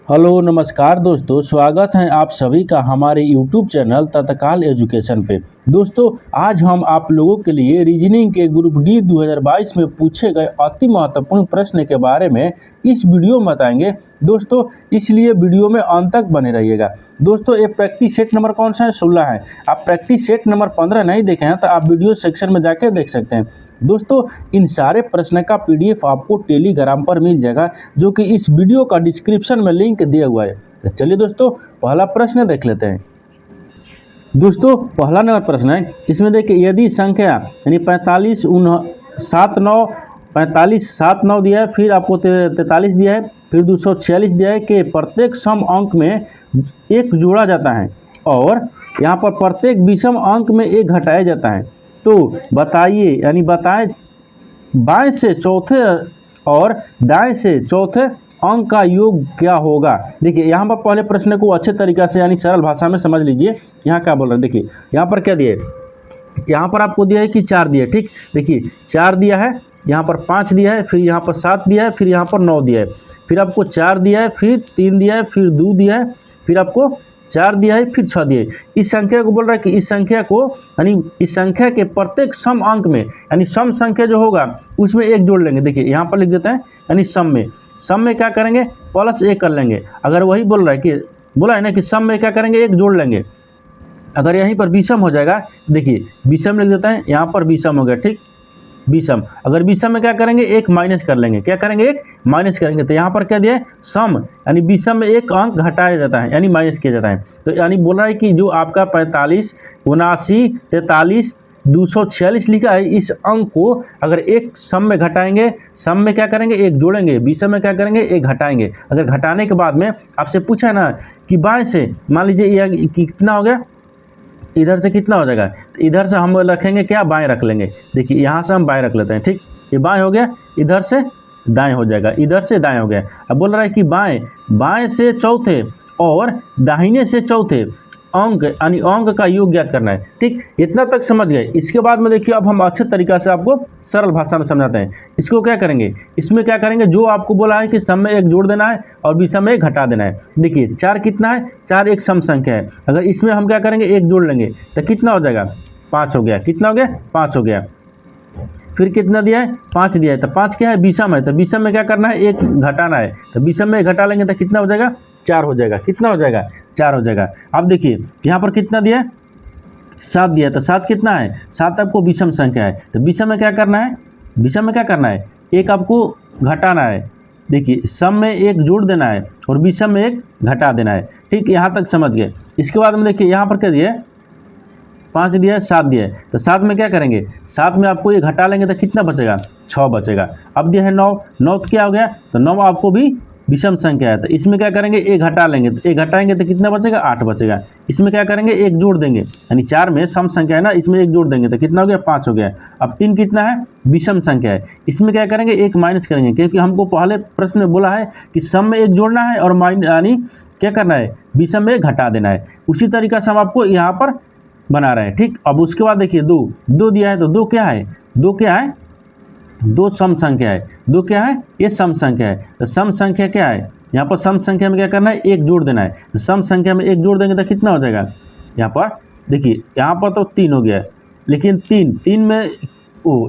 Hello नमस्कार दोस्तों, स्वागत है आप सभी का हमारे YouTube चैनल तत्काल एजुकेशन पे। दोस्तों, आज हम आप लोगों के लिए रीजनिंग के ग्रुप डी 2022 में पूछे गए अति महत्वपूर्ण प्रश्न के बारे में इस वीडियो में बताएंगे दोस्तों, इसलिए वीडियो में अंत तक बने रहिएगा। दोस्तों, ये प्रैक्टिस सेट नंबर कौन सा है? 16 है। आप प्रैक्टिस सेट नंबर 15 नहीं देखे हैं तो आप वीडियो सेक्शन में जाके देख सकते हैं। दोस्तों, इन सारे प्रश्न का PDF आपको टेलीग्राम पर मिल जाएगा, जो कि इस वीडियो का डिस्क्रिप्शन में लिंक दिया हुआ है। तो चलिए दोस्तों, पहला प्रश्न देख लेते हैं। दोस्तों, पहला नंबर प्रश्न है, इसमें देखिए यदि संख्या यानी 45 7 9 45 7 9 दिया है, फिर आपको 43 दिया है, फिर 246 दिया है कि प्रत्येक सम अंक में एक जोड़ा जाता है और यहाँ पर प्रत्येक विषम अंक में एक घटाया जाता है, तो बताइए यानी बताएं बाएं से चौथे और दाएं से चौथे अंक का योग क्या होगा। देखिए यहाँ पर पहले प्रश्न को अच्छे तरीक़ा से यानी सरल भाषा में समझ लीजिए। यहाँ क्या बोल रहे हैं, देखिए यहाँ पर क्या दिया है, यहाँ पर आपको दिया है कि 4 दिया है। ठीक, देखिए 4 दिया है, यहाँ पर 5 दिया है, फिर यहाँ पर 7 दिया है, फिर यहाँ पर 9 दिया है, फिर आपको 4 दिया है, फिर 3 दिया है, फिर 2 दिया है, फिर आपको 4 दिया है, फिर 6 दिया है। इस संख्या को बोल रहा है कि इस संख्या को यानी इस संख्या के प्रत्येक सम अंक में यानी सम संख्या जो होगा उसमें एक जोड़ लेंगे। देखिए यहाँ पर लिख देते हैं यानी सम में क्या करेंगे, प्लस 1 कर लेंगे। अगर वही बोल रहा है कि बोला है ना कि सम में क्या करेंगे, एक जोड़ लेंगे। अगर यहीं पर विषम हो जाएगा, देखिए विषम लिख देते हैं, यहाँ पर विषम हो गया। ठीक, विषम, अगर विषम में क्या करेंगे, एक माइनस कर लेंगे। क्या करेंगे, एक माइनस करेंगे। तो यहाँ पर क्या दिया है, सम यानी विषम में एक अंक घटाया जाता है यानी माइनस किया जाता है। तो यानी बोल रहा है कि जो आपका 45 79 43 246 लिखा है, इस अंक को अगर एक सम में घटाएंगे, सम में क्या करेंगे, एक जोड़ेंगे, विषम में क्या करेंगे, एक घटाएंगे। अगर घटाने के बाद में आपसे पूछा है ना कि बाएं से, मान लीजिए यह कितना हो गया, इधर से कितना हो जाएगा, तो इधर से हम रखेंगे क्या, बाएं रख लेंगे। देखिए यहाँ से हम बाएं रख लेते हैं। ठीक, ये बाएं हो गया, इधर से दाएं हो जाएगा, इधर से दाएं हो गया। अब बोल रहा है कि बाएं से चौथे और दाहिने से चौथे अंक यानी अंक का योग ज्ञात करना है। ठीक, इतना तक समझ गए। इसके बाद में देखिए अब हम अच्छे तरीक़ा से आपको सरल भाषा में समझाते हैं। इसको क्या करेंगे, इसमें क्या करेंगे, जो आपको बोला है कि सम में एक जोड़ देना है और विषम में एक घटा देना है। देखिए 4 कितना है, 4 एक सम संख्या है। अगर इसमें हम क्या करेंगे, एक जोड़ लेंगे तो कितना हो जाएगा, 5 हो गया। कितना हो गया, 5 हो गया। फिर कितना दिया है, 5 दिया है, तो 5 क्या है, विषम है, तो विषम में क्या करना है, एक घटाना है। तो विषम में घटा लेंगे तो कितना हो जाएगा, 4 हो जाएगा। कितना हो जाएगा, 4 हो जाएगा। अब देखिए यहाँ पर कितना दिया है, 7 दिया है, तो 7 कितना है, 7 आपको विषम संख्या है। तो विषम में क्या करना है, विषम में क्या करना है, एक आपको घटाना है। देखिए सम में एक जोड़ देना है और विषम में एक घटा देना है। ठीक, यहाँ तक समझ गए। इसके बाद में देखिए यहाँ पर क्या दिया है, 5 दिया है, 7 दिया है, तो 7 में क्या करेंगे, 7 में आपको ये घटा लेंगे तो कितना बचेगा, 6 बचेगा। अब दिया है 9 क्या हो गया, तो 9 आपको भी विषम संख्या है, तो इसमें क्या करेंगे, एक घटा लेंगे, तो एक घटाएंगे तो कितना बचेगा, 8 बचेगा। इसमें क्या करेंगे, एक जोड़ देंगे, यानी 4 में सम संख्या है ना, इसमें एक जोड़ देंगे तो कितना हो गया, 5 हो गया। अब 3 कितना है, विषम संख्या है, इसमें क्या करेंगे, एक माइनस करेंगे, क्योंकि हमको पहले प्रश्न में बोला है कि सम में एक जोड़ना है और यानी क्या करना है, विषम में एक घटा देना है। उसी तरीका से हम आपको यहाँ पर बना रहे हैं। ठीक, अब उसके बाद देखिए 2 दिया है, तो 2 क्या है, 2 क्या है, 2 सम संख्या है। 2 क्या है, ये सम संख्या है। तो सम संख्या क्या है, यहाँ पर सम संख्या में क्या करना है, एक जोड़ देना है। तो सम संख्या में एक जोड़ देंगे तो कितना हो जाएगा, यहाँ पर देखिए, यहाँ पर तो 3 हो गया, लेकिन 3 में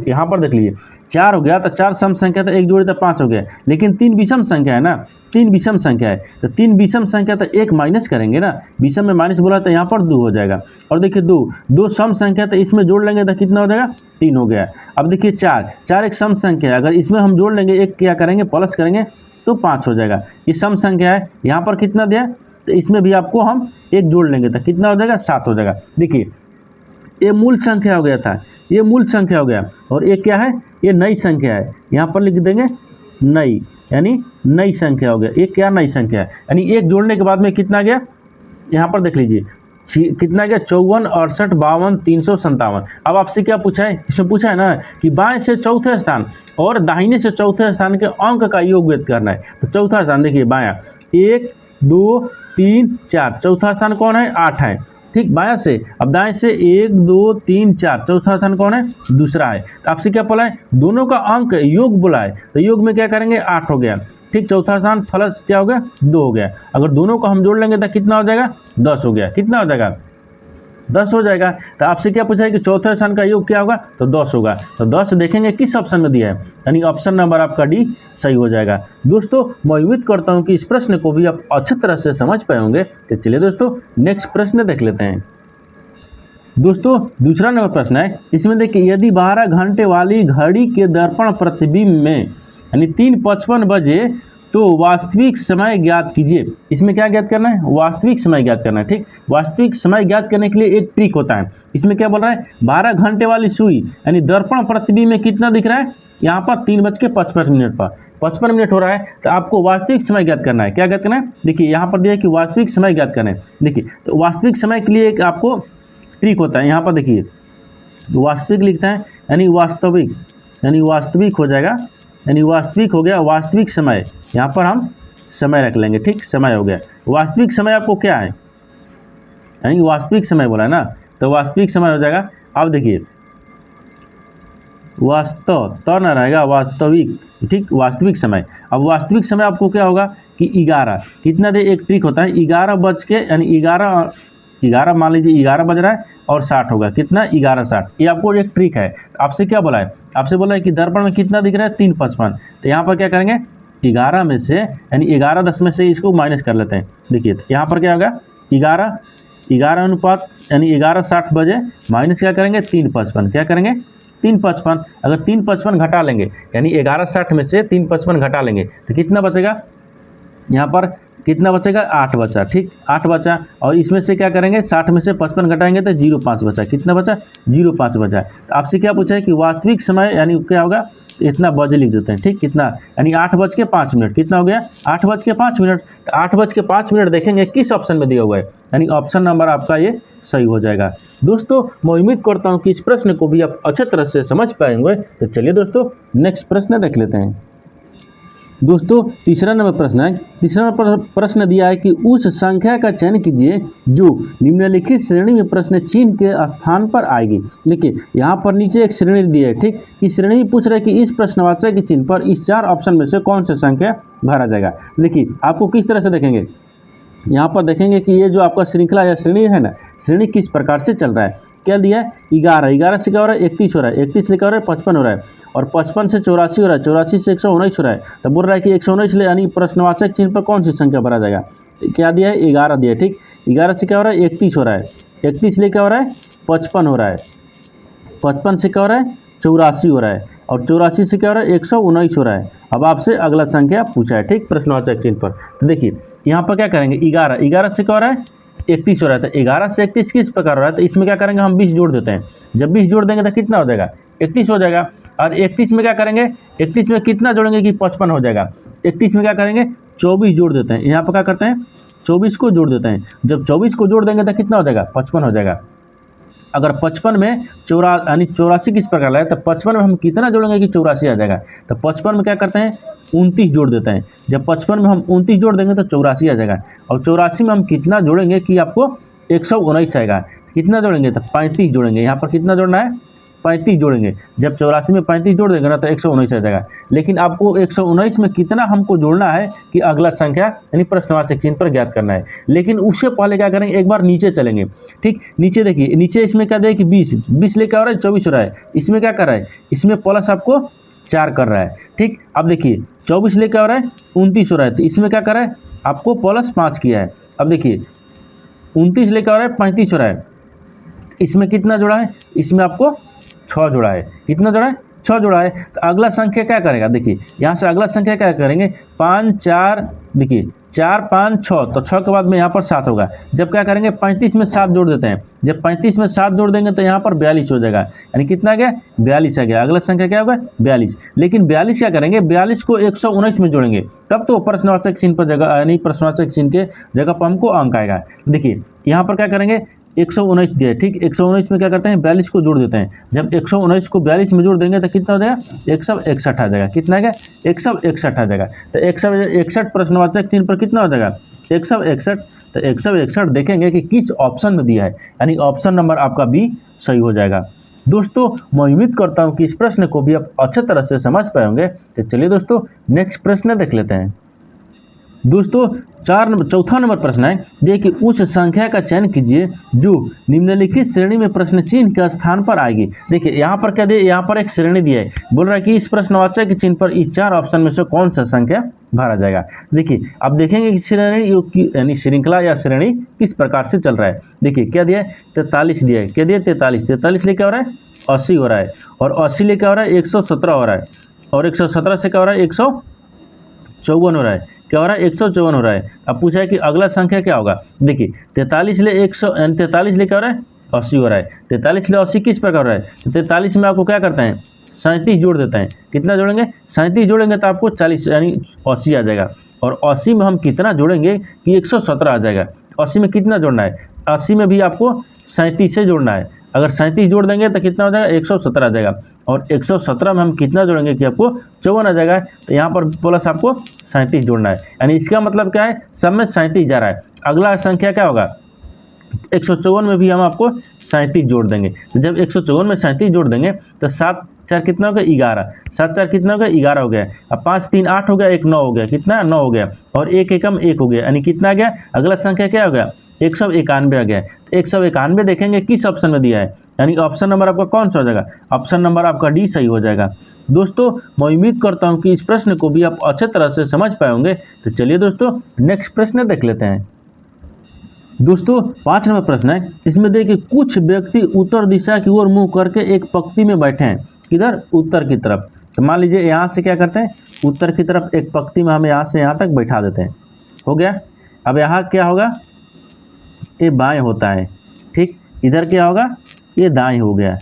यहाँ पर देख लीजिए 4 हो गया, तो 4 सम संख्या, तो एक जोड़े तो 5 हो गया, लेकिन 3 विषम संख्या है ना, 3 विषम संख्या है, तो 3 विषम संख्या तो एक माइनस करेंगे ना, विषम में माइनस बोला तो यहाँ पर 2 हो जाएगा। और देखिए 2 सम संख्या, तो इसमें जोड़ लेंगे तो कितना हो जाएगा, 3 हो गया। अब देखिए 4 एक सम संख्या है, अगर इसमें हम जोड़ लेंगे, एक क्या करेंगे, प्लस करेंगे तो 5 हो जाएगा। ये सम संख्या है, यहाँ पर कितना दिया, तो इसमें भी आपको हम एक जोड़ लेंगे तो कितना हो जाएगा, 7 हो जाएगा। देखिए ये मूल संख्या हो गया था, ये मूल संख्या हो गया, और ये क्या है, ये नई संख्या है। यहाँ पर लिख देंगे नई, यानी नई संख्या हो गया। ये क्या, नई संख्या है, यानी एक जोड़ने के बाद में कितना गया, यहाँ पर देख लीजिए कितना गया, 54 68 52 357। अब आपसे क्या पूछा है, इसमें पूछा है ना कि बाएं से चौथे स्थान और दाहिने से चौथे स्थान के अंक का योग व्यक्त करना है। तो चौथा स्थान देखिए बायां, 1 2 3 4, चौथा स्थान कौन है, 8 है। ठीक, बायां से। अब दाएं से 1 2 3 4, चौथा स्थान कौन है, दूसरा है। तो आपसे क्या बोला है, दोनों का अंक योग बोला है, तो योग में क्या करेंगे, 8 हो गया। ठीक, चौथा स्थान प्लस क्या हो गया 2 हो गया। अगर दोनों को हम जोड़ लेंगे तो कितना हो जाएगा 10 हो गया। कितना हो जाएगा 10 हो जाएगा। तो आपसे क्या पूछा है कि चौथे स्थान का योग क्या होगा, तो 10 होगा। तो 10 देखेंगे किस ऑप्शन में दिया है, यानी ऑप्शन नंबर आपका डी सही हो जाएगा। दोस्तों मैं उम्मीद करता हूं कि इस प्रश्न को भी आप अच्छी तरह से समझ पाए होंगे। तो चलिए दोस्तों नेक्स्ट प्रश्न देख लेते हैं। दोस्तों दूसरा नंबर प्रश्न है, इसमें देखिए यदि 12 घंटे वाली घड़ी के दर्पण प्रतिबिंब में यानी 3:55 बजे तो वास्तविक समय ज्ञात कीजिए। इसमें क्या ज्ञात करना है, वास्तविक समय ज्ञात करना है। ठीक, वास्तविक समय ज्ञात करने के लिए एक ट्रिक होता है। इसमें क्या बोल रहा है, 12 घंटे वाली सुई यानी दर्पण प्रतिबिंब में कितना दिख रहा है, यहाँ पर 3:55 पर 55 मिनट हो रहा है। तो आपको वास्तविक समय ज्ञात करना है। क्या ज्ञात करना है, देखिए यहाँ पर दिया है कि वास्तविक समय ज्ञात करना है। देखिए तो वास्तविक समय के लिए एक आपको ट्रिक होता है। यहाँ पर देखिए वास्तविक लिखता है यानी वास्तविक हो जाएगा, यानी वास्तविक हो गया वास्तविक समय। यहाँ पर हम समय रख लेंगे। ठीक, समय हो गया। वास्तविक समय आपको क्या है, यानी वास्तविक समय बोला है ना, तो वास्तविक समय हो जाएगा। अब देखिए वास्तव तो ना रहेगा वास्तविक। ठीक, वास्तविक समय। अब वास्तविक समय आपको क्या होगा कि 11 कितना दे, एक ट्रिक होता है 11 बज के यानी 11 मान लीजिए 11 बज रहा है और 60 होगा। कितना 11:60। ये आपको एक ट्रिक है। आपसे क्या बोला है, आपसे बोला है कि दर्पण में कितना दिख रहा है 3:55। तो यहाँ पर क्या करेंगे 11 में से यानी 11:10 में से इसको माइनस कर लेते हैं। देखिए यहाँ पर क्या होगा 11 अनुपात यानी 11:60 बजे माइनस क्या करेंगे 3:55। क्या करेंगे 3:55। अगर 3:55 घटा लेंगे यानी 11:60 में से 3:55 घटा लेंगे तो कितना बचेगा, यहाँ पर कितना बचेगा 8 बचा। ठीक, 8 बचा। और इसमें से क्या करेंगे 60 में से 55 घटाएंगे तो 0.5 बचा। कितना बचा 0.5 बचा। तो आपसे क्या पूछा है कि वास्तविक समय यानी क्या होगा, इतना बजे लिख देते हैं। ठीक, कितना यानी 8:05। कितना हो गया 8:05। तो 8:05 देखेंगे किस ऑप्शन में दिया हुआ है, यानी ऑप्शन नंबर आपका ये सही हो जाएगा। दोस्तों मैं उम्मीद करता हूँ कि इस प्रश्न को भी आप अच्छे तरह से समझ पाएंगे। तो चलिए दोस्तों नेक्स्ट प्रश्न देख लेते हैं। दोस्तों तीसरा नंबर प्रश्न है। तीसरा नंबर प्रश्न दिया है कि उस संख्या का चयन कीजिए जो निम्नलिखित श्रेणी में प्रश्न चिन्ह के स्थान पर आएगी। देखिए यहाँ पर नीचे एक श्रेणी दी है। ठीक, इस श्रेणी पूछ रहा है कि इस प्रश्नवाचक के चिन्ह पर इस 4 ऑप्शन में से कौन सा संख्या भरा जाएगा। देखिए आपको किस तरह से देखेंगे, यहाँ पर देखेंगे कि ये जो आपका श्रृंखला या श्रेणी है ना, श्रेणी किस प्रकार से चल रहा है। क्या दिया है 11 से क्या हो रहा है 31 हो रहा है, 31 से क्या हो रहा है 55 हो रहा है, और 55 से 84 हो रहा है, 84 से 119 हो रहा है। तो बोल रहा है कि 119 ले यानी प्रश्नवाचक चिन्ह पर कौन सी संख्या भरा जाएगा। तो क्या दिया है 11 दिया है। ठीक, 11 से क्या हो रहा है 31 हो रहा है, 31 ले क्या हो रहा है 55 हो रहा है, 55 से क्या हो रहा है 84 हो रहा है, और 84 से क्या हो रहा है 119 हो रहा है। अब आपसे अगला संख्या पूछा है। ठीक, प्रश्नवाचक चिन्ह पर। तो देखिए यहाँ पर क्या करेंगे 11 से क्या हो रहा है 31 हो रहा है। तो 11 से 31 किस प्रकार हो रहा है, तो इसमें क्या करेंगे हम 20 जोड़ देते हैं। जब 20 जोड़ देंगे तो कितना हो जाएगा 31 हो जाएगा। और 31 में क्या करेंगे, 31 में कितना जोड़ेंगे कि 55 हो जाएगा। 31 में क्या करेंगे 24 जोड़ देते हैं। यहाँ पर क्या करते हैं 24 को जोड़ देते हैं। जब 24 को जोड़ देंगे तो कितना हो जाएगा 55 हो जाएगा। अगर 55 में 84 किस प्रकार है, तो 55 में हम कितना जोड़ेंगे कि 84 आ जाएगा। तो 55 में क्या करते हैं 29 जोड़ देते हैं। जब 55 में हम 29 जोड़ देंगे तो 84 आ जाएगा। और 84 में हम कितना जोड़ेंगे कि आपको 119 आएगा। कितना जोड़ेंगे तो 35 जोड़ेंगे। यहाँ पर कितना जोड़ना है 35 जोड़ेंगे। जब 84 में 35 जोड़ देंगे ना तो 119 आ जाएगा। लेकिन आपको 119 में कितना हमको जोड़ना है कि अगला संख्या यानी प्रश्नवाचक चिन्ह पर ज्ञात करना है। लेकिन उससे पहले क्या करेंगे एक बार नीचे चलेंगे। ठीक, नीचे देखिए, नीचे इसमें क्या दे कि 20 लेकर आ रहा है 24 हो रहा है। इसमें क्या कर रहा है, इसमें प्लस आपको 4 कर रहा है। ठीक, अब देखिए 24 लेकर आ रहा है 29 हो रहा है, तो इसमें क्या कर रहा है आपको प्लस 5 किया है। अब देखिए 29 लेकर आ रहा है 35 हो रहा है, इसमें कितना जोड़ा है, इसमें आपको 6 जोड़ा है। कितना जोड़ा है 6 जोड़ा है। तो अगला संख्या क्या करेगा, देखिए यहाँ से अगला संख्या क्या करेंगे 5 4, देखिए 4 5 6, तो 6 के बाद में यहाँ पर 7 होगा। जब क्या करेंगे 35 में 7 जोड़ देते हैं। जब 35 में 7 जोड़ देंगे तो यहाँ पर 42 हो जाएगा। यानी कितना आ गया 42 आ गया। अगला संख्या क्या होगा 42। लेकिन 42 क्या करेंगे 42 को 119 में जोड़ेंगे, तब तो प्रश्नवाचक चिन्ह पर जगह यानी प्रश्नवाचक चिन्ह के जगह पर हमको अंक आएगा। देखिए यहाँ पर क्या करेंगे 119 दिया है। ठीक, 119 में क्या करते हैं 42 को जोड़ देते हैं। जब 119 को 42 में जोड़ देंगे तो कितना हो जाएगा 161 आ जाएगा। कितना आ गया 161 आ जाएगा। तो 161 प्रश्नवाचक चिन्ह पर कितना हो जाएगा 161। तो 161 देखेंगे कि किस ऑप्शन में दिया है, यानी ऑप्शन नंबर आपका बी सही हो जाएगा। दोस्तों मैं उम्मीद करता हूँ कि इस प्रश्न को भी आप अच्छे तरह से समझ पाए होंगे। तो चलिए दोस्तों नेक्स्ट प्रश्न देख लेते हैं। दोस्तों चौथा नंबर प्रश्न है, देखिए उस संख्या का चयन कीजिए जो निम्नलिखित श्रेणी में प्रश्न चिन्ह के स्थान पर आएगी। देखिए यहाँ पर क्या दिया, यहाँ पर एक श्रेणी दिया है, बोल रहा है कि इस प्रश्नवाचक के चिन्ह पर इस 4 ऑप्शन में से कौन सा संख्या भरा जाएगा। देखिए अब देखेंगे कि श्रेणी यानी श्रृंखला या श्रेणी किस प्रकार से चल रहा है। देखिए क्या दिया है, 43 दिया है, क्या दिया 43 लेके हो रहा है 80 हो रहा है, और 80 लेके हो रहा है 117 हो रहा है, और 117 से क्या हो रहा है 154 हो रहा है, क्या हो रहा है 154 हो रहा है। अब पूछा है कि अगला संख्या क्या होगा। देखिए 43 ले 43 ले क्या हो रहा है 80 हो रहा है, 43 ले 80 किस प्रकार हो रहा है, तो 43 में आपको क्या करते हैं 37 जोड़ देते हैं। कितना जोड़ेंगे 37 जोड़ेंगे तो आपको 40 यानी 80 आ जाएगा, और 80 में हम कितना जोड़ेंगे कि 117 आ जाएगा। 80 में कितना जोड़ना है, 80 में भी आपको 37 से जोड़ना है, अगर 37 जोड़ देंगे तो कितना हो जाएगा 117 आ जाएगा, और 117 में हम कितना जोड़ेंगे कि आपको 54 आ जाएगा। तो यहाँ पर प्लस आपको 37 जोड़ना है, यानी इसका मतलब क्या है सब में 37 जा रहा है। अगला संख्या क्या होगा 154 में भी हम आपको 37 जोड़ देंगे। तो जब 154 में 37 जोड़ देंगे तो 7 4 कितना हो गया 11, 7 4 कितना हो गया 11 हो गया। अब 5 3 8 हो गया, 1 9 हो गया, कितना 9 हो गया, और 1 एकम 1 हो गया, यानी कितना आ गया अगला संख्या क्या हो गया 191 आ गया। 191 देखेंगे किस ऑप्शन में दिया है, यानी ऑप्शन नंबर आपका कौन सा हो जाएगा, ऑप्शन नंबर आपका डी सही हो जाएगा। दोस्तों मैं उम्मीद करता हूं कि इस प्रश्न को भी आप अच्छे तरह से समझ पाए होंगे। तो चलिए दोस्तों नेक्स्ट प्रश्न देख लेते हैं। दोस्तों 5 नंबर प्रश्न है, इसमें देखिए कुछ व्यक्ति उत्तर दिशा की ओर मुंह करके एक पंक्ति में बैठे हैं, किधर उत्तर की तरफ। तो मान लीजिए यहाँ से क्या करते हैं उत्तर की तरफ एक पंक्ति में हम यहाँ से यहाँ तक बैठा देते हैं, हो गया। अब यहाँ क्या होगा ये बाएं होता है, ठीक, इधर क्या होगा ये दाएं हो गया,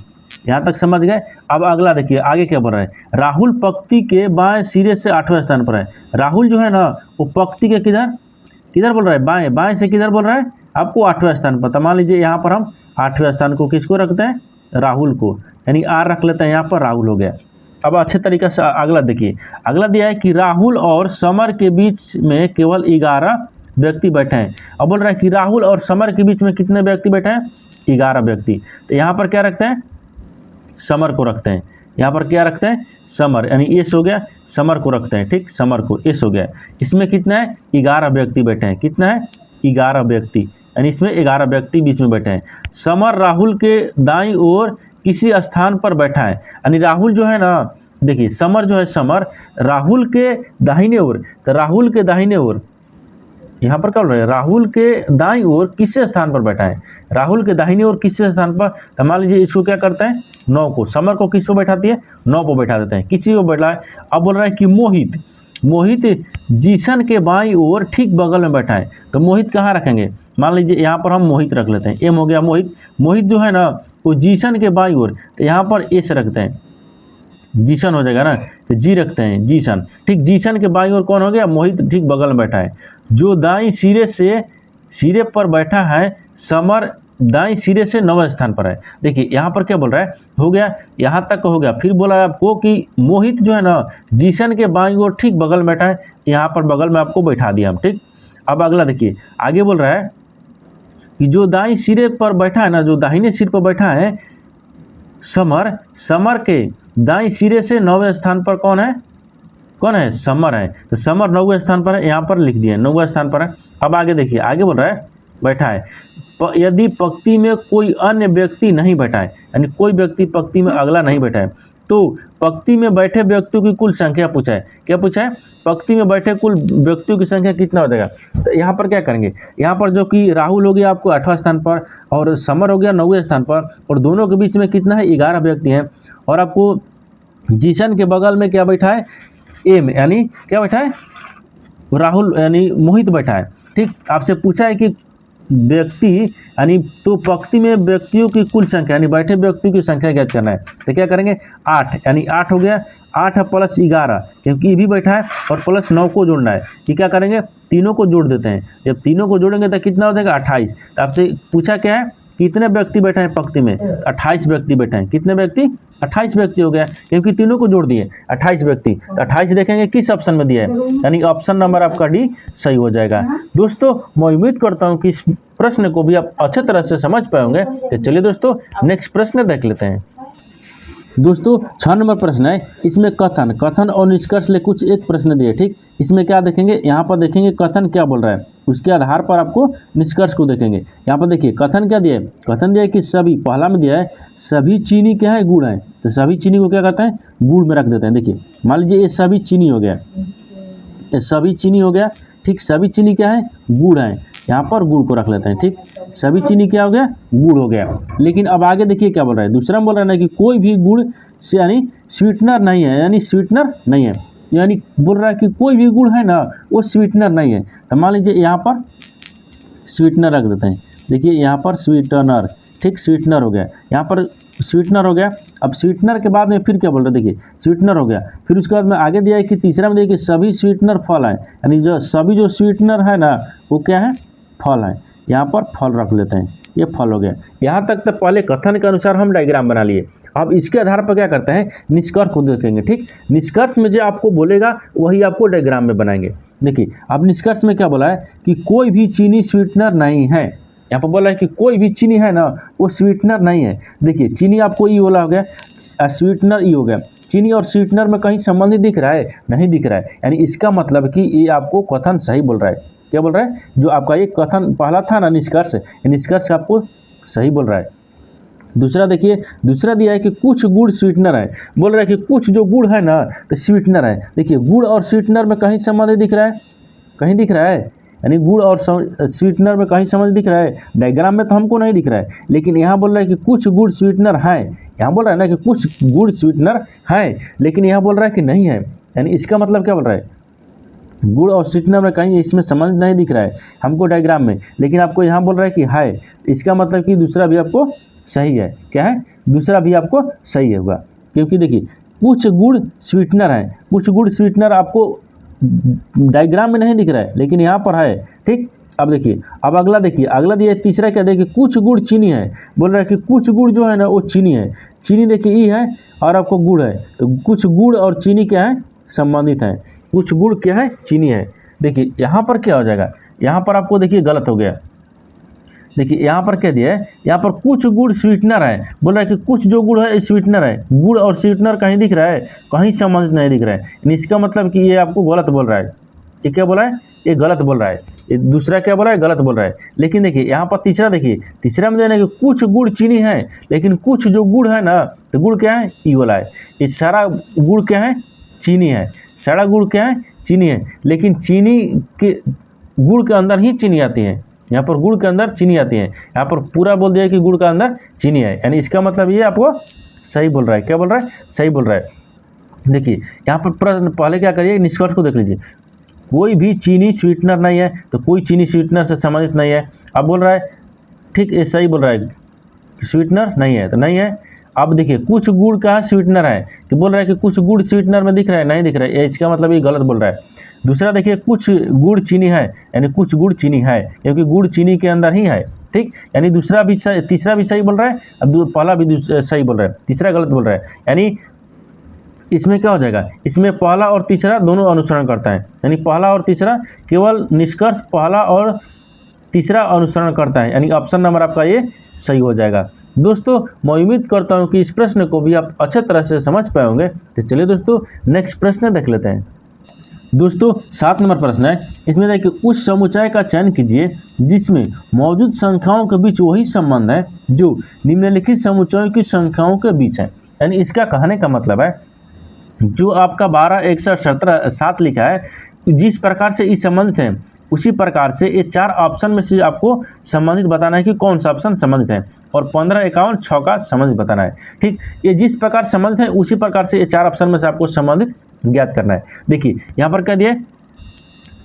यहाँ तक समझ गए। अब अगला देखिए आगे क्या बोल रहा है, राहुल पंक्ति के बाएं सिरे से 8वें स्थान पर है। राहुल जो है ना वो पंक्ति के किधर बोल रहा है बाएं, बाएं से किधर बोल रहा है आपको 8वें स्थान पर। तो मान लीजिए यहाँ पर हम 8वें स्थान को किसको रखते हैं राहुल को, यानी आर रख लेते हैं, यहाँ पर राहुल हो गया। अब अच्छे तरीके से अगला देखिए, अगला दिया है कि राहुल और समर के बीच में केवल 11 व्यक्ति बैठे हैं। अब बोल रहा है कि राहुल और समर के बीच में कितने व्यक्ति बैठे हैं 11 व्यक्ति। तो यहाँ पर क्या रखते हैं समर को रखते हैं, यहाँ पर क्या रखते हैं समर, यानी एस हो गया, समर को रखते हैं, ठीक, समर को एस हो गया। इसमें कितना है 11 व्यक्ति बैठे हैं, कितना है 11 व्यक्ति, यानी इसमें 11 व्यक्ति बीच में बैठे हैं। समर राहुल के दाईं ओर किसी स्थान पर बैठा है, यानी राहुल जो है ना देखिए समर जो है समर राहुल के दाहिने ओर, तो राहुल के दाहिने ओर यहाँ पर क्या बोल रहे हैं राहुल के दाईं ओर किस स्थान पर बैठा है, राहुल के दाहिनी ओर किस स्थान पर। तो मान लीजिए इसको क्या करते हैं 9 को, समर को किस पर बैठाती है 9 पर बैठा देते हैं, किसी को बैठा है। अब बोल रहा है कि मोहित जीसन के बाईं ओर ठीक बगल में बैठा है। तो मोहित कहाँ रखेंगे, मान लीजिए यहाँ पर हम मोहित रख लेते हैं, एम हो गया मोहित जो है ना वो जीसन के बाईं ओर, तो यहाँ पर एस रखते हैं, जीसन हो जाएगा ना, तो जी रखते हैं जीसन, ठीक, जीसन के बाईं ओर कौन हो गया मोहित ठीक बगल में बैठा है। जो दाईं सिरे पर बैठा है समर दाईं सिरे से 9वें स्थान पर है। देखिए यहाँ पर क्या बोल रहा है हो गया, यहाँ तक हो गया। फिर बोला है आपको कि मोहित जो है ना जीसन के बाईं ओर ठीक बगल में बैठा है, यहाँ पर बगल में आपको बैठा दिया हम, ठीक। अब अगला देखिए आगे बोल रहा है कि जो दाईं सिरे पर बैठा है ना, जो दाहिने सिर पर बैठा है समर के दाईं सिरे से 9वें स्थान पर कौन है समर है। तो समर 9वें स्थान पर है, यहाँ पर लिख दिया 9वें स्थान पर है। अब आगे देखिए आगे बोल रहा है बैठा है यदि पंक्ति में कोई अन्य व्यक्ति नहीं बैठा है, यानी कोई व्यक्ति पंक्ति में अगला नहीं बैठा है, तो पंक्ति में बैठे व्यक्तियों की कुल संख्या पूछा है। क्या पूछा है पंक्ति में बैठे कुल व्यक्तियों की संख्या कितना हो जाएगा। तो यहाँ पर क्या करेंगे, यहाँ पर जो कि राहुल हो गया आपको 8वें स्थान पर और समर हो गया 9वें स्थान पर, और दोनों के बीच में कितना है 11 व्यक्ति हैं, और आपको जीसन के बगल में क्या बैठा है एम, यानी क्या बैठा है राहुल यानी मोहित बैठा है, ठीक। आपसे पूछा है कि व्यक्ति यानी तो पंक्ति में व्यक्तियों की कुल संख्या यानी बैठे व्यक्तियों की संख्या ज्ञात करना है। तो क्या करेंगे 8, यानी 8 हो गया, 8 प्लस 11 क्योंकि ये भी बैठा है, और प्लस 9 को जोड़ना है। ये क्या करेंगे तीनों को जोड़ देते हैं, जब तीनों को जोड़ेंगे तो कितना हो जाएगा 28। तो आपसे पूछा क्या है कितने व्यक्ति बैठे हैं पंक्ति में, 28 व्यक्ति बैठे हैं। कितने व्यक्ति 28 व्यक्ति हो गया, क्योंकि तीनों को जोड़ दिए 28 व्यक्ति। तो 28 देखेंगे किस ऑप्शन में दिया है, यानी ऑप्शन नंबर आपका डी सही हो जाएगा। दोस्तों मैं उम्मीद करता हूं कि इस प्रश्न को भी आप अच्छे तरह से समझ पाए होंगे। तो चलिए दोस्तों नेक्स्ट प्रश्न देख लेते हैं। दोस्तों 6 नंबर प्रश्न है, इसमें कथन और निष्कर्ष ले कुछ एक प्रश्न दिए। ठीक, इसमें क्या देखेंगे, यहाँ पर देखेंगे कथन क्या बोल रहा है, उसके आधार पर आपको निष्कर्ष को देखेंगे। यहाँ पर देखिए कथन क्या दिया है, कथन दिया है कि सभी, पहला में दिया है सभी चीनी क्या है, गुड़ है। तो सभी चीनी को क्या करते हैं, गुड़ में रख देते हैं। देखिए मान लीजिए ये सभी चीनी हो गया, ये सभी चीनी हो गया। ठीक, सभी चीनी क्या है, गुड़ है। यहाँ पर गुड़ को रख लेते हैं। ठीक, सभी चीनी क्या हो गया, गुड़ हो गया। लेकिन अब आगे देखिए क्या बोल रहा है, दूसरा में बोल रहा है ना कि कोई भी गुड़ से यानी स्वीटनर नहीं है, यानी स्वीटनर नहीं है, यानी बोल रहा है कि कोई भी गुड़ है ना वो स्वीटनर नहीं है। तो मान लीजिए यहाँ पर स्वीटनर रख देते हैं। देखिए यहाँ पर स्वीटनर, ठीक, स्वीटनर हो गया, यहाँ पर स्वीटनर हो गया। अब स्वीटनर के बाद में फिर क्या बोल रहे हैं, देखिए स्वीटनर हो गया, फिर उसके बाद में आगे दिया है कि तीसरा में देखिए सभी स्वीटनर फल है, यानी जो सभी जो स्वीटनर है ना वो क्या है, फल है। यहाँ पर फल रख लेते हैं, ये फल हो गया। यहाँ तक तो पहले कथन के अनुसार हम डायग्राम बना लिए। अब इसके आधार पर क्या करते हैं, निष्कर्ष को देखेंगे। ठीक, निष्कर्ष में जो आपको बोलेगा वही आपको डायग्राम में बनाएंगे। देखिए अब निष्कर्ष में क्या बोला है कि कोई भी चीनी स्वीटनर नहीं है। यहाँ पर बोला है कि कोई भी चीनी है ना वो स्वीटनर नहीं है। देखिए चीनी आपको ई बोला हो गया, स्वीटनर ई हो गया। चीनी और स्वीटनर में कहीं संबंध दिख रहा है, नहीं दिख रहा है, यानी इसका मतलब कि ये आपको कथन सही बोल रहा है। क्या बोल रहा है, जो आपका ये कथन पहला था ना निष्कर्ष, निष्कर्ष आपको सही बोल रहा है। दूसरा देखिए, दूसरा दिया है कि कुछ गुड़ स्वीटनर है, बोल रहा है कि कुछ जो गुड़ है ना तो स्वीटनर है। देखिए गुड़ और स्वीटनर में कहीं संबंध दिख रहा है, कहीं दिख रहा है, यानी गुड़ और स्वीटनर में कहीं समझ दिख रहा है। डायग्राम में तो हमको नहीं दिख रहा है, लेकिन यहाँ बोल रहा है कि कुछ गुड़ स्वीटनर है। यहाँ बोल रहा है ना कि कुछ गुड़ स्वीटनर है, लेकिन यहाँ बोल रहा है कि नहीं है, यानी इसका मतलब क्या बोल रहा है, गुड़ और स्वीटनर में कहीं इसमें समझ नहीं दिख रहा है हमको डायग्राम में, लेकिन आपको यहाँ बोल रहा है कि है। इसका मतलब कि दूसरा भी आपको सही है। क्या है, दूसरा भी आपको सही होगा, क्योंकि देखिए कुछ गुड़ स्वीटनर है, कुछ गुड़ स्वीटनर आपको डायग्राम में नहीं दिख रहा है, लेकिन यहाँ पर है। ठीक, अब देखिए, अब अगला देखिए, अगला दिया तीसरा क्या, देखिए कुछ गुड़ चीनी है, बोल रहा है कि कुछ गुड़ जो है ना वो चीनी है। चीनी देखिए ई है और आपको गुड़ है, तो कुछ गुड़ और चीनी क्या है, संबंधित है। कुछ गुड़ क्या है, चीनी है। देखिए यहाँ पर क्या हो जाएगा, यहाँ पर आपको देखिए गलत हो गया। देखिए यहाँ पर क्या दिया है, यहाँ पर कुछ गुड़ स्वीटनर है, बोल रहा है कि कुछ जो गुड़ है स्वीटनर है। गुड़ और स्वीटनर कहीं दिख रहा है, कहीं संबंधित नहीं दिख रहा है, इसका मतलब कि ये आपको गलत बोल रहा है। ये क्या बोला है, ये गलत बोल रहा है। ये दूसरा क्या बोल रहा है, गलत बोल रहा है। लेकिन देखिए यहाँ पर तीसरा देखिए, तीसरा में देना कि कुछ गुड़ चीनी है, लेकिन कुछ जो गुड़ है ना तो गुड़ क्या है, ई वाला है। ये सारा गुड़ क्या है, चीनी है। सारा गुड़ क्या है, चीनी है, लेकिन चीनी के गुड़ के अंदर ही चीनी आती है। यहाँ पर गुड़ के अंदर चीनी आती है, यहाँ पर पूरा बोल दिया कि गुड़ के अंदर चीनी है, यानी इसका मतलब ये आपको सही बोल रहा है। क्या बोल रहा है, सही बोल रहा है। देखिए यहाँ पर प्रश्न पहले क्या करिए, निष्कर्ष को देख लीजिए। कोई भी चीनी स्वीटनर नहीं है, तो कोई चीनी स्वीटनर से संबंधित नहीं है। अब बोल रहा है, ठीक, ये सही बोल रहा है, स्वीटनर नहीं है तो नहीं है। अब देखिए कुछ गुड़ का स्वीटनर है, कि बोल रहा है कि कुछ गुड़ स्वीटनर में दिख रहा है, नहीं दिख रहा है, इसका मतलब ये गलत बोल रहा है। दूसरा देखिए कुछ गुड़ चीनी है, यानी कुछ गुड़ चीनी है, क्योंकि गुड़ चीनी के अंदर ही है। ठीक, यानी दूसरा भी सही, तीसरा भी सही बोल रहा है, अब पहला भी सही बोल रहा है, तीसरा गलत बोल रहा है। यानी इसमें क्या हो जाएगा, इसमें पहला और तीसरा दोनों अनुसरण करता है, यानी पहला और तीसरा, केवल निष्कर्ष पहला और तीसरा अनुसरण करता है, यानी ऑप्शन नंबर आपका ये सही हो जाएगा। दोस्तों मैं उम्मीद करता हूँ कि इस प्रश्न को भी आप अच्छे तरह से समझ पाए होंगे। तो चलिए दोस्तों नेक्स्ट प्रश्न देख लेते हैं। दोस्तों 7 नंबर प्रश्न है, इसमें देखिए उस समुच्चय का चयन कीजिए जिसमें मौजूद संख्याओं के बीच वही संबंध है जो निम्नलिखित समुच्चयों की संख्याओं के बीच है। यानी इसका कहने का मतलब है, जो आपका 12, 61, 17, 7 लिखा है, जिस प्रकार से ये संबंधित है उसी प्रकार से ये 4 ऑप्शन में से आपको संबंधित बताना है कि कौन सा ऑप्शन संबंधित है, और 15, 51, 6 का संबंधित बताना है। ठीक, ये जिस प्रकार संबंधित है उसी प्रकार से ये 4 ऑप्शन में से आपको संबंधित ज्ञात करना है। देखिए यहाँ पर क्या दिया है,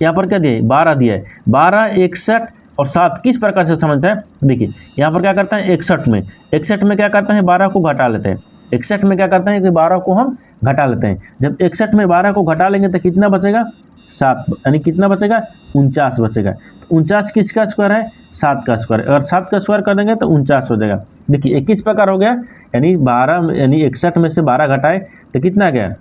यहाँ पर क्या दिया है, 12 दिया है। 12, 61 और 7 किस प्रकार से संबंधित है, देखिए यहाँ पर क्या करता है, 61 में क्या करता है, 12 को घटा लेते हैं। 61 में क्या करते हैं कि 12 को हम घटा लेते हैं। जब 61 में 12 को घटा लेंगे तो कितना बचेगा, 7, यानी कितना बचेगा, 49 बचेगा। 49 किसका स्क्वायर है, 7 का स्क्वायर। अगर 7 का स्क्वायर कर देंगे तो 49 हो जाएगा। देखिए 21 प्रकार हो गया, यानी 12 यानी 61 में से 12 घटाए तो कितना गया,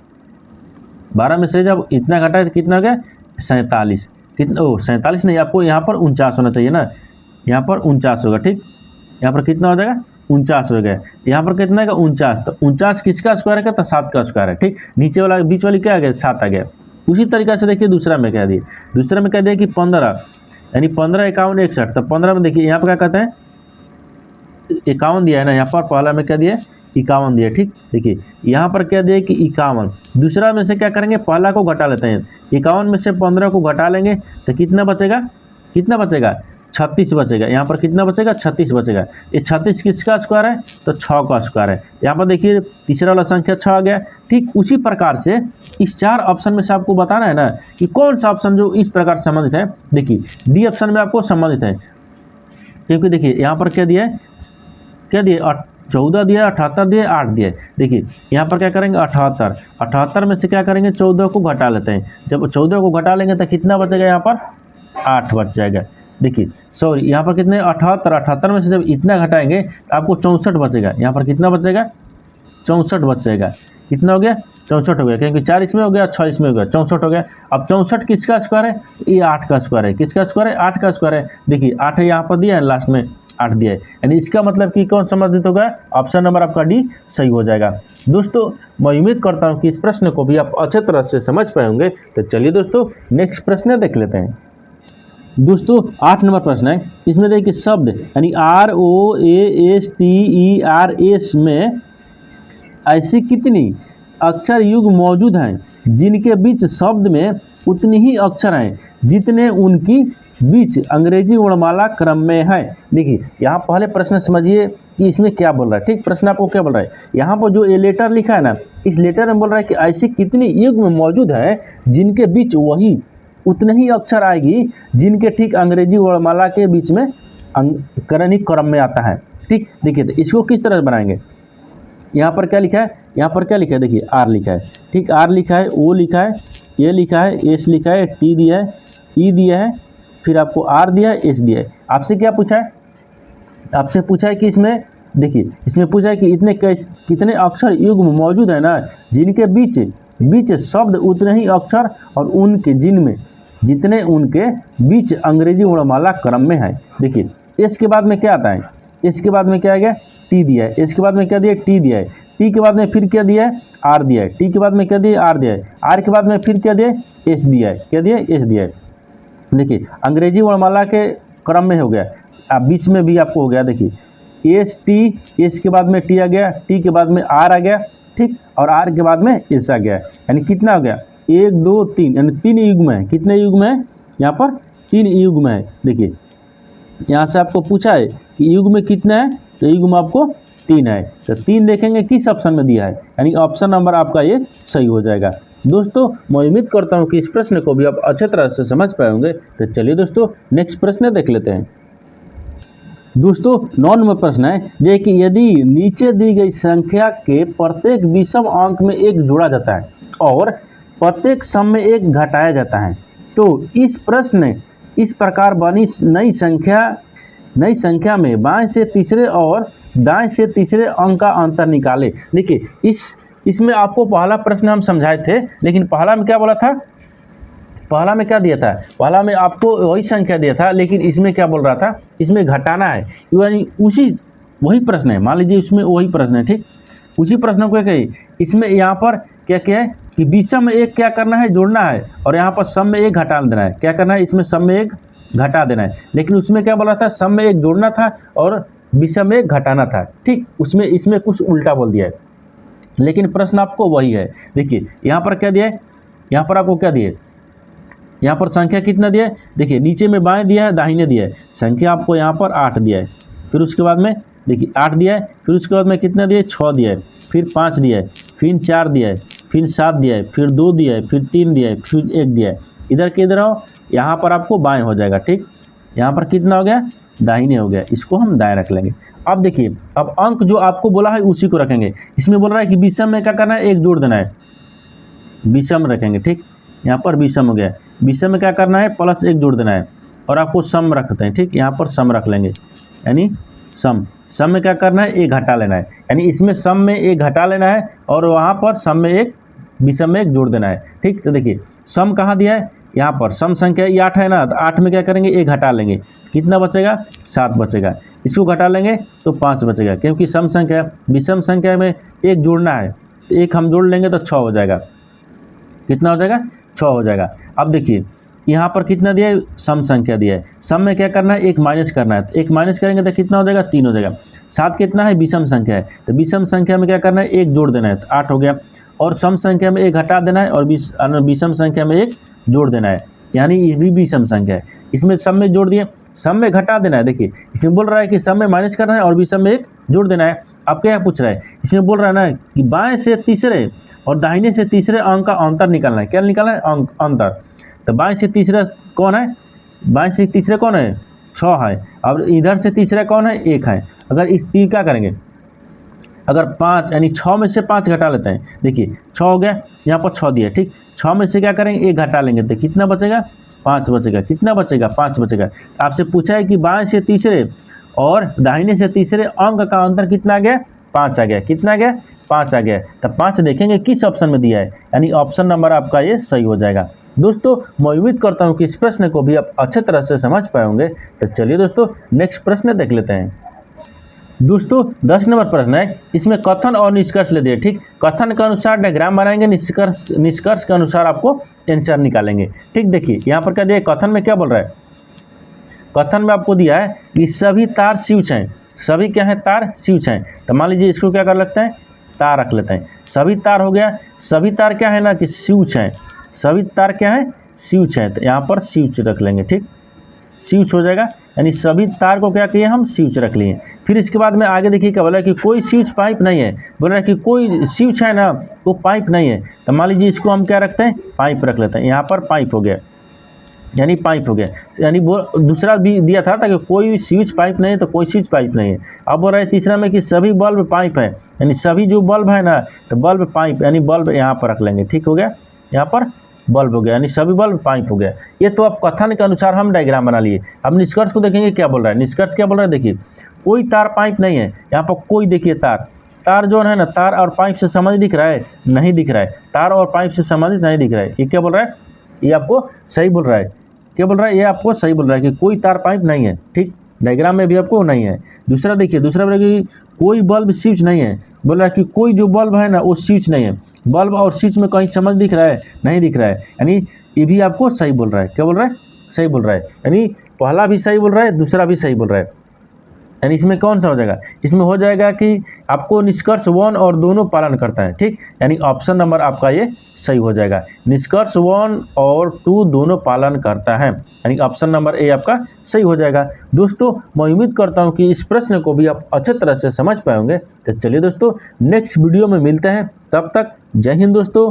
12 में से जब इतना घटाए तो कितना गया, 47। कितना, 47 नहीं, आपको यहाँ पर 49 होना चाहिए ना, यहाँ पर 49 होगा। ठीक, यहाँ पर कितना हो जाएगा, 49 हो गया। यहाँ पर कितना है 49, तो 49 किसका स्क्वायर है तो 7 का स्क्वायर है। ठीक, नीचे वाला बीच वाली क्या आ गया 7 आ गया। उसी तरीके से देखिए दूसरा में कह दिए, दूसरा में कह दिया कि 15 यानी 15 51 61, तो 15 में देखिए यहाँ पर क्या कहते हैं 51 दिया है ना, यहाँ पर पहला में क्या दिया 51 दिया। ठीक, देखिए यहाँ पर क्या दिया कि 51, दूसरा में से क्या करेंगे पहला को घटा लेते हैं, 51 में से 15 को घटा लेंगे तो कितना बचेगा, कितना बचेगा 36 बचेगा। यहाँ पर कितना बचेगा 36 बचेगा। ये 36 किसका स्क्वायर है तो 6 का स्क्वायर है। यहाँ पर देखिए तीसरा वाला संख्या 6 आ गया। ठीक उसी प्रकार से इस 4 ऑप्शन में से आपको बताना है ना कि कौन सा ऑप्शन जो इस प्रकार से संबंधित है। देखिए डी ऑप्शन में आपको संबंधित है, क्योंकि देखिए यहाँ पर क्या दिया है, क्या दिया 14 दिया, 78 दिया, 8 दिया। देखिए यहाँ पर क्या करेंगे 78, 78 में से क्या करेंगे 14 को घटा लेते हैं। जब 14 को घटा लेंगे तो कितना बचेगा, यहाँ पर 8 बच जाएगा। देखिए सॉरी यहाँ पर कितने 78, 78 में से जब इतना घटाएंगे तो आपको 64 बचेगा। यहाँ पर कितना बचेगा 64 बच जाएगा। कितना हो गया 64 हो गया, क्योंकि 4 इसमें हो गया 6 इसमें हो गया, 64 हो गया। अब 64 किसका स्क्वायर है, ये 8 का स्क्वायर है। किसका स्क्वायर है 8 का स्क्वायर है। देखिए 8 है यहाँ पर दिया है, लास्ट में 8 दिया है, यानी इसका मतलब कि कौन संबंधित होगा, ऑप्शन नंबर आपका डी सही हो जाएगा। दोस्तों मैं उम्मीद करता हूँ कि इस प्रश्न को भी आप अच्छे तरह से समझ पाए होंगे। तो चलिए दोस्तों नेक्स्ट प्रश्न देख लेते हैं। दोस्तों 8 नंबर प्रश्न है, इसमें देखिए शब्द यानी ROASTERS में ऐसी कितनी अक्षर युग मौजूद हैं जिनके बीच शब्द में उतनी ही अक्षर हैं जितने उनकी बीच अंग्रेजी वर्णमाला क्रम में है। देखिए यहाँ पहले प्रश्न समझिए कि इसमें क्या बोल रहा है। ठीक, प्रश्न आपको क्या बोल रहा है, यहाँ पर जो ये लेटर लिखा है ना, इस लेटर में बोल रहा है कि ऐसी कितनी युग में मौजूद है जिनके बीच वही उतने ही अक्षर आएगी जिनके ठीक अंग्रेजी वर्णमाला के बीच में क्रमिक क्रम में आता है। ठीक, देखिए तो इसको किस तरह बनाएंगे, यहाँ पर क्या लिखा है, यहाँ पर क्या लिखा है, देखिए आर लिखा है। ठीक, आर लिखा है, ओ लिखा है, ए लिखा है, एस लिखा है, टी दिया है, ई दिया है, फिर आपको आर दिया है, एस दिया है। आपसे क्या पूछा है, आपसे पूछा है कि इसमें देखिए इसमें पूछा है कि इतने कितने अक्षर युग्म मौजूद है ना जिनके बीच शब्द उतने ही अक्षर और उनके जिनमें जितने उनके बीच अंग्रेजी वर्णमाला क्रम में है। देखिए एस के बाद में क्या आता है, एस के बाद में क्या आ गया टी दिया है, एस के बाद में क्या दिया टी दिया है, टी के बाद में फिर क्या दिया है आर दिया है, टी के बाद में क्या दिया आर दिया है, आर के बाद में फिर क्या दिया एस दिया है, क्या दिया एस दिया है। देखिए अंग्रेजी वर्णमाला के क्रम में हो गया, अब बीच में भी आपको हो गया। देखिए एस टी, एस के बाद में टी आ गया, टी के बाद में आर आ गया, ठीक, और आर के बाद में एस आ गया, यानी कितना हो गया 1 2 3, यानी 3 युग्म है। कितने युग्म है यहाँ पर 3 युग्म है। देखिए यहाँ से आपको पूछा है कि युग्म कितना है, तो युग्म आपको 3 है, तो 3 देखेंगे किस ऑप्शन में दिया है, यानी ऑप्शन नंबर आपका ये सही हो जाएगा। दोस्तों मैं उम्मीद करता हूँ कि इस प्रश्न को भी आप अच्छे तरह से समझ पाए होंगे। तो चलिए दोस्तों नेक्स्ट प्रश्न देख लेते हैं। दोस्तों 9 नंबर प्रश्न है, जो कि यदि नीचे दी गई संख्या के प्रत्येक विषम अंक में 1 जोड़ा जाता है और प्रत्येक सम में 1 घटाया जाता है, तो इस प्रश्न इस प्रकार बनी नई संख्या में बाएं से तीसरे और दाएं से तीसरे अंक का अंतर निकाले। देखिए इसमें आपको पहला प्रश्न हम समझाए थे, लेकिन पहला में क्या बोला था, पहला में क्या दिया था, पहला में आपको वही संख्या दिया था, लेकिन इसमें क्या बोल रहा था, इसमें घटाना है, यानी वही प्रश्न है, मान लीजिए इसमें वही प्रश्न है। ठीक, उसी प्रश्न को कही इसमें यहाँ पर क्या है कि विषम में 1 क्या करना है जोड़ना है, और यहाँ पर सम में 1 घटा देना है। क्या करना है, इसमें सम में 1 घटा देना है, लेकिन उसमें क्या बोला था सम में 1 जोड़ना था और विषम में 1 घटाना था। ठीक, उसमें इसमें कुछ उल्टा बोल दिया है, लेकिन प्रश्न आपको वही है। देखिए यहाँ पर क्या दिया है, यहाँ पर आपको क्या दिया, यहाँ पर संख्या कितना दिया है, देखिए नीचे में बाएं दिया है दाहिने दिया है, संख्या आपको यहाँ पर 8 दिया है, फिर उसके बाद में देखिए 8 दिया है, फिर उसके बाद में कितना दिया है 6 दिया है, फिर 5 दिया है, फिर 4 दिया है, फिर 7 दिया है, फिर 2 दिया है, फिर 3 दिया है, फिर 1 दिया है। इधर के इधर आओ, यहाँ पर आपको बाएं हो जाएगा। ठीक, यहाँ पर कितना हो गया दाहिने हो गया, इसको हम दाएं रख लेंगे। अब देखिए अब अंक जो आपको बोला है उसी को रखेंगे। इसमें बोल रहा है कि विषम में क्या करना है 1 जोड़ देना है, विषम रखेंगे। ठीक, यहाँ पर विषम हो गया, विषम में क्या करना है +1 जोड़ देना है, और आपको सम रखते हैं। ठीक, यहाँ पर सम रख लेंगे, यानी सम में क्या करना है 1 घटा लेना है, यानी इसमें सम में 1 घटा लेना है और वहाँ पर सम में 1 विषम में 1 जोड़ देना है। ठीक, तो देखिए सम कहाँ दिया है, यहाँ पर सम संख्या ये 8 है ना, तो 8 में क्या करेंगे, 1 घटा लेंगे, कितना बचेगा, 7 बचेगा। इसको घटा लेंगे तो 5 बचेगा, क्योंकि सम संख्या विषम संख्या में 1 जोड़ना है, तो 1 हम जोड़ लेंगे तो 6 हो जाएगा। कितना हो जाएगा, 6 हो जाएगा। अब देखिए यहाँ पर कितना दिया है, सम संख्या दिया है, सम में क्या करना है, 1 माइनस करना है, तो 1 माइनस करेंगे तो कितना हो जाएगा, 3 हो जाएगा। 7 कितना है, विषम संख्या है, तो विषम संख्या में क्या करना है, 1 जोड़ देना है, तो 8 हो गया। और सम संख्या में 1 घटा देना है और विषम संख्या में 1 जोड़ देना है, यानी ये भी विषम संख्या है। इसमें सम में जोड़ दिए, सम में घटा देना है। देखिए इसमें बोल रहा है कि सम में माइनस करना है और विषम में 1 जोड़ देना है। अब क्या पूछ रहा है, इसमें बोल रहा है ना कि बाएं से तीसरे और दाहिने से तीसरे अंक का अंतर निकालना है। क्या निकालना है, अंतर। तो बाएं से तीसरा कौन है, बाएं से तीसरा कौन है, 6 है। अब इधर से तीसरा कौन है, 1 है। अगर इस तीर क्या करेंगे, अगर 5 यानी 6 में से 5 घटा लेते हैं, देखिए 6 हो गया, यहाँ पर 6 दिया, ठीक। 6 में से क्या करेंगे, 1 घटा लेंगे, तो कितना बचेगा, 5 बचेगा। कितना बचेगा, 5 बचेगा। आपसे पूछा है कि बाएं से तीसरे और दाहिने से तीसरे अंक का अंतर कितना आ गया, 5 आ गया। कितना आ गया, 5 आ गया। तब 5 देखेंगे किस ऑप्शन में दिया है, यानी ऑप्शन नंबर आपका ये सही हो जाएगा। दोस्तों मैं उम्मीद करता हूँ कि इस प्रश्न को भी आप अच्छे तरह से समझ पाए होंगे। तो चलिए दोस्तों नेक्स्ट प्रश्न देख लेते हैं। दोस्तों 10 नंबर प्रश्न है, इसमें कथन और निष्कर्ष ले दिए, ठीक। कथन के अनुसार डायग्राम बनाएंगे, निष्कर्ष के अनुसार आपको आंसर निकालेंगे, ठीक। देखिए यहाँ पर क्या दिया, कथन में क्या बोल रहा है, कथन में आपको दिया है कि सभी तार स्विच हैं। सभी क्या है, तार स्विच हैं। तो मान लीजिए इसको क्या कर लेते हैं, तार रख लेते हैं। सभी तार हो गया, सभी तार क्या है ना कि स्विच हैं, सभी तार क्या है, स्विच है। तो यहाँ पर स्विच रख लेंगे, ठीक। स्विच हो जाएगा, यानी सभी तार को क्या किए हम, स्विच रख लिए। फिर इसके बाद में आगे देखिए क्या बोला है कि कोई स्विच पाइप नहीं है, बोल रहा है कि कोई स्विच है ना वो पाइप नहीं है। तो मान लीजिए इसको हम क्या रखते हैं, पाइप रख लेते हैं। यहाँ पर पाइप हो गया, यानी पाइप हो गया, यानी वो दूसरा भी दिया था कि कोई स्विच पाइप नहीं है, तो कोई स्विच पाइप नहीं है। अब बोल रहा है तीसरा में कि सभी बल्ब पाइप है, यानी सभी जो बल्ब है ना, तो बल्ब पाइप, यानी बल्ब यहाँ पर रख लेंगे, ठीक हो गया। यहाँ पर बल्ब हो गया, यानी सभी बल्ब पाइप हो गया। ये तो अब कथन के अनुसार हम डायग्राम बना लिए। अब निष्कर्ष को देखेंगे क्या बोल रहा है। निष्कर्ष क्या बोल रहा है, देखिए कोई तार पाइप नहीं है। यहाँ पर कोई देखिए तार जो है ना, तार और पाइप से संबंधित दिख रहा है, नहीं दिख रहा है। तार और पाइप से संबंधित नहीं दिख रहा है। ये क्या बोल रहा है, ये आपको सही बोल रहा है। क्या बोल रहा है, ये आपको सही बोल रहा है कि कोई तार पाइप नहीं है, ठीक। डायग्राम में भी आपको नहीं है। दूसरा देखिए, दूसरा बोल रहा है कि कोई बल्ब स्विच नहीं है। बोल रहा है कि कोई जो बल्ब है ना वो स्विच नहीं है। बल्ब और स्विच में कहीं समझ दिख रहा है, नहीं दिख रहा है, यानी ये भी आपको सही बोल रहा है। क्या बोल रहा है, सही बोल रहा है, यानी पहला भी सही बोल रहा है, दूसरा भी सही बोल रहा है। यानी इसमें कौन सा हो जाएगा, इसमें हो जाएगा कि आपको निष्कर्ष 1 और दोनों पालन करता है, ठीक। यानी ऑप्शन नंबर आपका ये सही हो जाएगा। निष्कर्ष 1 और 2 दोनों पालन करता है, यानी ऑप्शन नंबर ए आपका सही हो जाएगा। दोस्तों मैं उम्मीद करता हूँ कि इस प्रश्न को भी आप अच्छे तरह से समझ पाएंगे। तो चलिए दोस्तों नेक्स्ट वीडियो में मिलते हैं, तब तक जय हिंद दोस्तों।